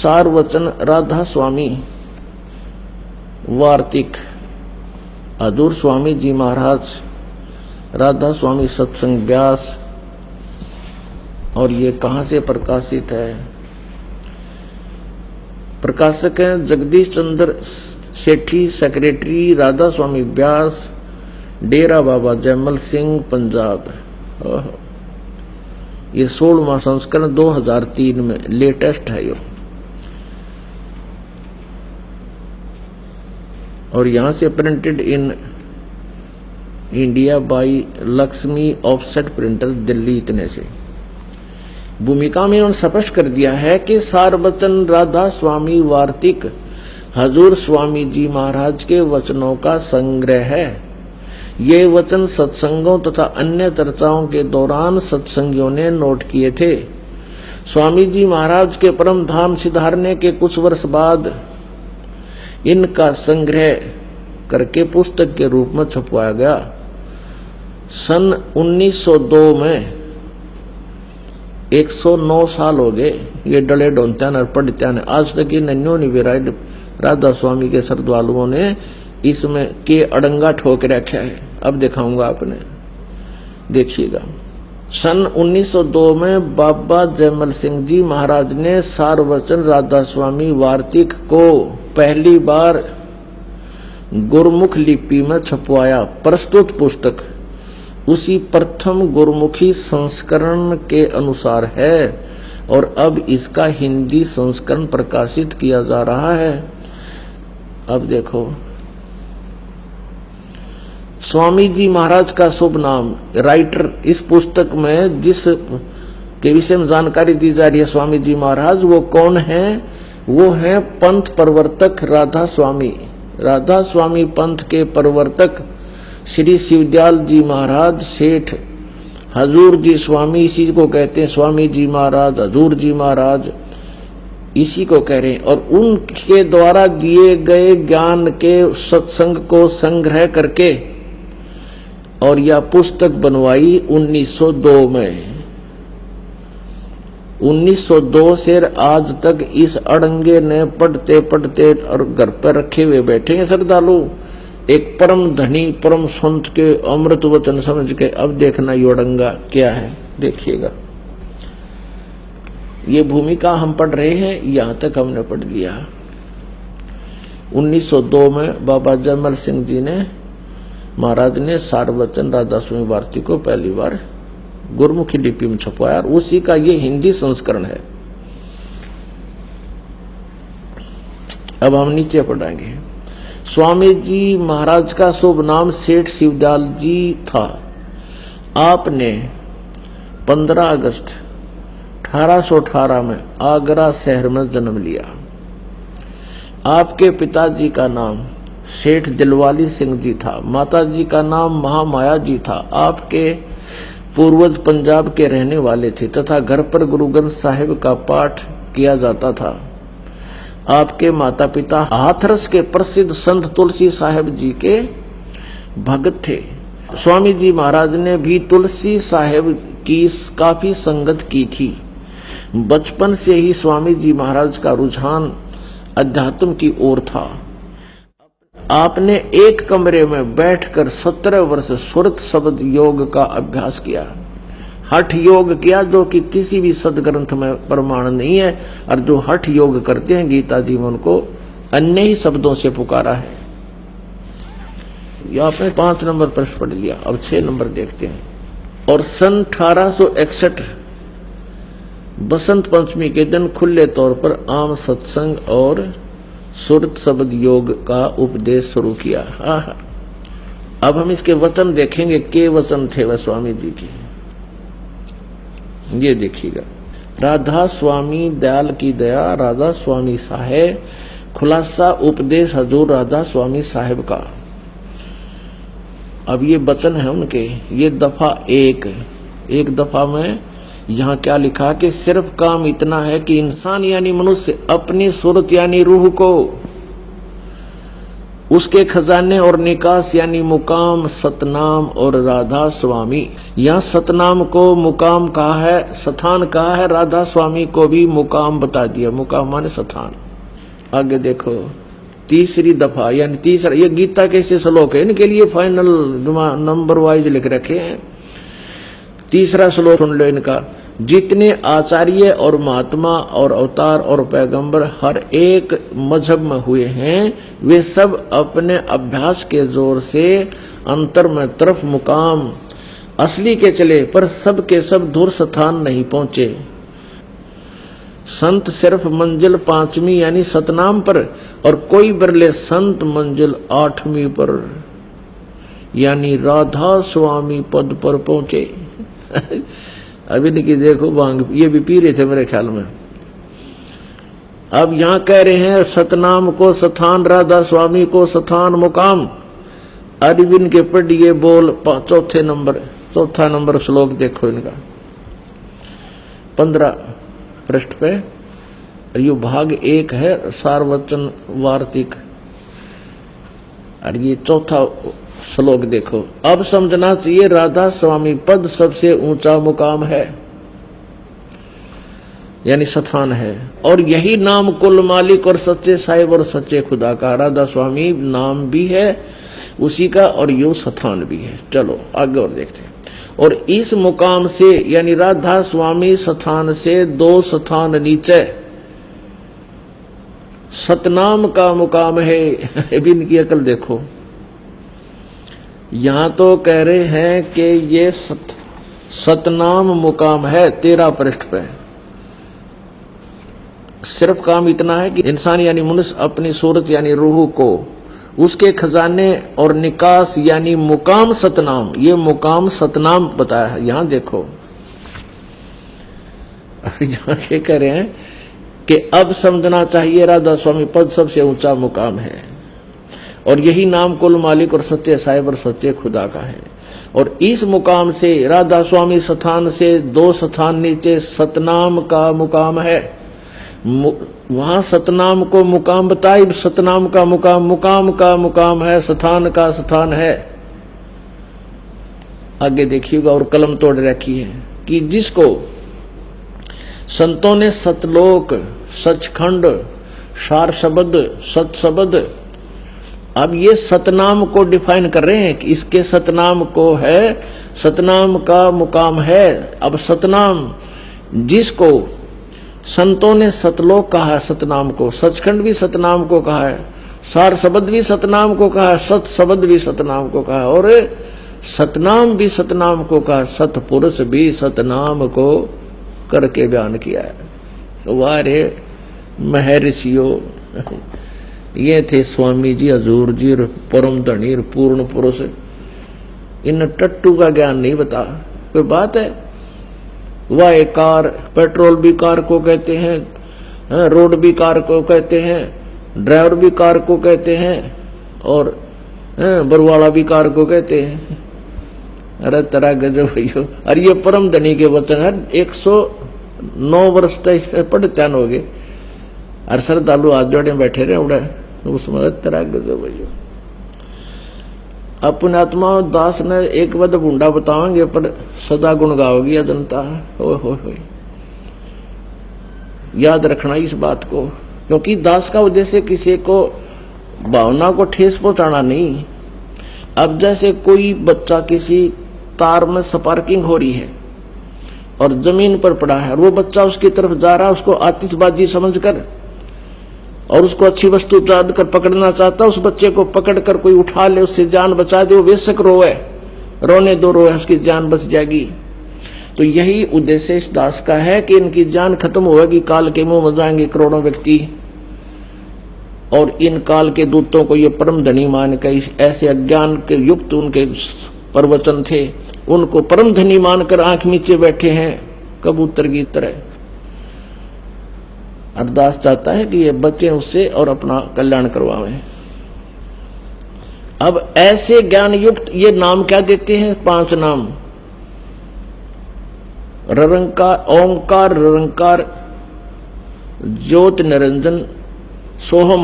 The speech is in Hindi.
सारवचन राधा स्वामी वार्तिक हजूर स्वामी जी महाराज राधा स्वामी सत्संग व्यास। और ये कहाँ से प्रकाशित है? प्रकाशक हैं जगदीश चंद्र सेठी, सेक्रेटरी राधा स्वामी व्यास, डेरा बाबा जयमल सिंह, पंजाब। ये 16वां संस्करण 2003 में लेटेस्ट है यो। और यहां से printed in India by Lakshmi offset printer, Delhi. इतने से भूमिका में उन्होंने स्पष्ट कर दिया है कि सारवचन राधा स्वामी वार्तिक हजूर स्वामी जी महाराज के वचनों का संग्रह है। ये वचन सत्संगों तथा अन्य चर्चाओं के दौरान सत्संगियों ने नोट किए थे। स्वामी जी महाराज के परम धाम सिधारने के कुछ वर्ष बाद इनका संग्रह करके पुस्तक के रूप में छपवाया गया। सन 1902 में 109 साल हो गए ये डले डोलत्या न पढ़त्या ने। आज तक ये नन्यो निविराय राधा स्वामी के श्रद्धालुओं ने इसमें के अड़ंगा ठोक रखा है। अब दिखाऊंगा, आपने देखिएगा। सन 1902 में बाबा जयमल सिंह जी महाराज ने सारवचन राधा स्वामी वार्तिक को पहली बार गुरमुख लिपि में छपवाया। प्रस्तुत पुस्तक उसी प्रथम गुरमुखी संस्करण के अनुसार है और अब इसका हिंदी संस्करण प्रकाशित किया जा रहा है। अब देखो, स्वामी जी महाराज का शुभ नाम। राइटर इस पुस्तक में जिस के विषय में जानकारी दी जा रही है स्वामी जी महाराज, वो कौन है? वो है पंथ प्रवर्तक राधा स्वामी। राधा स्वामी पंथ के प्रवर्तक श्री शिवदयाल जी महाराज सेठ हजूर जी स्वामी, इसी को कहते हैं स्वामी जी महाराज, हजूर जी महाराज, इसी को कह रहे हैं। और उनके द्वारा दिए गए ज्ञान के सत्संग को संग्रह करके और यह पुस्तक बनवाई 1902 में। 1902 से आज तक इस अड़ंगे ने पढ़ते पढ़ते और घर पर रखे हुए बैठे हैं श्रद्धालु। एक परम धनी परम संत के अमृत वचन समझ के अब देखना ये अड़ंगा क्या है, देखिएगा। ये भूमिका हम पढ़ रहे हैं, यहां तक हमने पढ़ लिया। 1902 में बाबा जयमल सिंह जी ने महाराज ने सारवचन राधा स्वामी वार्तिक को पहली बार गुरमुखी लिपि में छपवाया और उसी का ये हिंदी संस्करण है। अब हम नीचे पढ़ेंगे। स्वामी जी महाराज का शुभ नाम सेठ शिवदयाल जी था। आपने 15 अगस्त 1818 में आगरा शहर में जन्म लिया। आपके पिताजी का नाम सेठ दिलवाली सिंह जी था। माताजी का नाम महामाया जी था। आपके पूर्वज पंजाब के रहने वाले थे तथा घर पर गुरु ग्रंथ साहिब का पाठ किया जाता था। आपके माता पिता हाथरस के प्रसिद्ध संत तुलसी साहिब जी के भक्त थे। स्वामी जी महाराज ने भी तुलसी साहिब की काफी संगत की थी। बचपन से ही स्वामी जी महाराज का रुझान अध्यात्म की ओर था। आपने एक कमरे में बैठकर 17 वर्ष सुरत शब्द योग का अभ्यास किया। हठ योग किया, जो कि किसी भी सदग्रंथ में प्रमाण नहीं है। और जो हठ योग करते हैं गीता जी में उनको अन्य ही शब्दों से पुकारा है। यह आपने 5 नंबर प्रश्न पढ़ लिया। अब 6 नंबर देखते हैं। और सन 1861 बसंत पंचमी के दिन खुले तौर पर आम सत्संग और सुरत शब्द योग का उपदेश शुरू किया। अब हम इसके वचन देखेंगे। के वचन थे वह स्वामी जी के, ये देखिएगा। राधा स्वामी दयाल की दया, राधा स्वामी साहेब, खुलासा उपदेश हजूर राधा स्वामी साहेब का। अब ये वचन है उनके। ये दफा एक दफा में यहाँ क्या लिखा कि सिर्फ काम इतना है कि इंसान यानी मनुष्य अपनी सूरत यानी रूह को उसके खजाने और निकास यानी मुकाम सतनाम और राधा स्वामी। यहाँ सतनाम को मुकाम कहा है, स्थान कहा है, राधा स्वामी को भी मुकाम बता दिया। मुकाम माने स्थान। आगे देखो तीसरी दफा यानी तीसरा, ये गीता के ऐसे श्लोक है, इनके लिए फाइनल नंबर वाइज लिख रखे हैं। तीसरा श्लोक सुन लो इनका। जितने आचार्य और महात्मा और अवतार और पैगंबर हर एक मजहब में हुए हैं, वे सब अपने अभ्यास के जोर से अंतर में तरफ मुकाम असली के चले, पर सब के सब दूर स्थान नहीं पहुंचे। संत सिर्फ मंजिल 5वीं यानी सतनाम पर, और कोई बिरले संत मंजिल 8वीं पर यानी राधा स्वामी पद पर पहुंचे। अभी निकी देखो भांग ये भी पी रहे थे मेरे ख्याल में। अब यहां कह रहे हैं सतनाम को स्थान, राधा स्वामी को स्थान मुकाम। अरविंद के पढ़िए बोल चौथा नंबर श्लोक देखो इनका 15 पृष्ठ पे। ये भाग 1 है सारवचन वार्तिक, और ये चौथा श्लोक देखो। अब समझना चाहिए राधा स्वामी पद सबसे ऊंचा मुकाम है यानी स्थान है, और यही नाम कुल मालिक और सच्चे साहिब और सच्चे खुदा का। राधा स्वामी नाम भी है उसी का और यो स्थान भी है। चलो आगे और देखते हैं। और इस मुकाम से यानी राधा स्वामी स्थान से 2 स्थान नीचे सतनाम का मुकाम है। अभी इनकी अकल देखो। यहां तो कह रहे हैं कि ये सतनाम मुकाम है 13 पृष्ठ पे। सिर्फ काम इतना है कि इंसान यानी मनुष्य अपनी सूरत यानी रूह को उसके खजाने और निकास यानी मुकाम सतनाम, ये मुकाम सतनाम बताया है। यहां देखो यहां क्या कह रहे हैं कि अब समझना चाहिए राधा स्वामी पद सबसे ऊंचा मुकाम है, और यही नाम कुल मालिक और सच्चे साहिब और सच्चे खुदा का है। और इस मुकाम से राधा स्वामी स्थान से 2 स्थान नीचे सतनाम का मुकाम है। वहां सतनाम को मुकाम बताई, सतनाम का मुकाम मुकाम का मुकाम है, स्थान का स्थान है। आगे देखिएगा और कलम तोड़ रखी है कि जिसको संतों ने सतलोक, सचखंड, सार शब्द, सत शब्द, अब ये सतनाम को डिफाइन कर रहे हैं कि इसके सतनाम को है, सतनाम का मुकाम है। अब सतनाम जिसको संतों ने सतलोक कहा है, सतनाम को, सचखंड भी सतनाम को कहा है, सार शब्द भी सतनाम को कहा है, सत शब्द भी सतनाम को कहा है, और सतनाम भी सतनाम को कहा, सतपुरुष भी सतनाम को करके बयान किया है। वारे महर्षियों, ये थे स्वामी जी, हजूर जी, परम धनी, पूर्ण पुरुष। इन टट्टू का ज्ञान नहीं बता कोई बात है। वह कार, पेट्रोल भी कार को कहते हैं, रोड भी कार को कहते हैं, ड्राइवर भी कार को कहते हैं, और बरवाला भी कार को कहते हैं। अरे तरह गजब भैया। अरे ये परम धनी के वचन है। 109 वर्ष तक पढ़ते हो गए, अरे श्रद्धालु हाथ जोड़े बैठे रहे उड़े उसमें तरह गजब भैया। अपने आत्मा दास ने एक बद बूंदा बताओगे पर सदा गुण गाओगी जनता। हो याद रखना इस बात को, क्योंकि दास का उद्देश्य किसी को भावना को ठेस पहुंचाना नहीं। अब जैसे कोई बच्चा किसी तार में स्पार्किंग हो रही है और जमीन पर पड़ा है, और वो बच्चा उसकी तरफ जा रहा है उसको आतिशबाजी समझकर, और उसको अच्छी वस्तु याद कर पकड़ना चाहता, उस बच्चे को पकड़कर कोई उठा ले, उससे जान बचा दे, वो बेशक रोए, रोने दो, रोए, उसकी जान बच जाएगी। तो यही उद्देश्य इस दास का है कि इनकी जान खत्म होगी, काल के मुंह में जाएंगे करोड़ों व्यक्ति, और इन काल के दूतों को ये परम धनी मान कर, ऐसे अज्ञान के युक्त उनके प्रवचन थे, उनको परम धनी मानकर आंख नीचे बैठे हैं कबूतर की तरह। अरदास चाहता है कि ये बच्चे उससे और अपना कल्याण करवाएं। अब ऐसे ज्ञान युक्त ये नाम क्या देते हैं? 5 नाम। ररंकार, ओंकार, ररंकार, ज्योत निरंजन, सोहम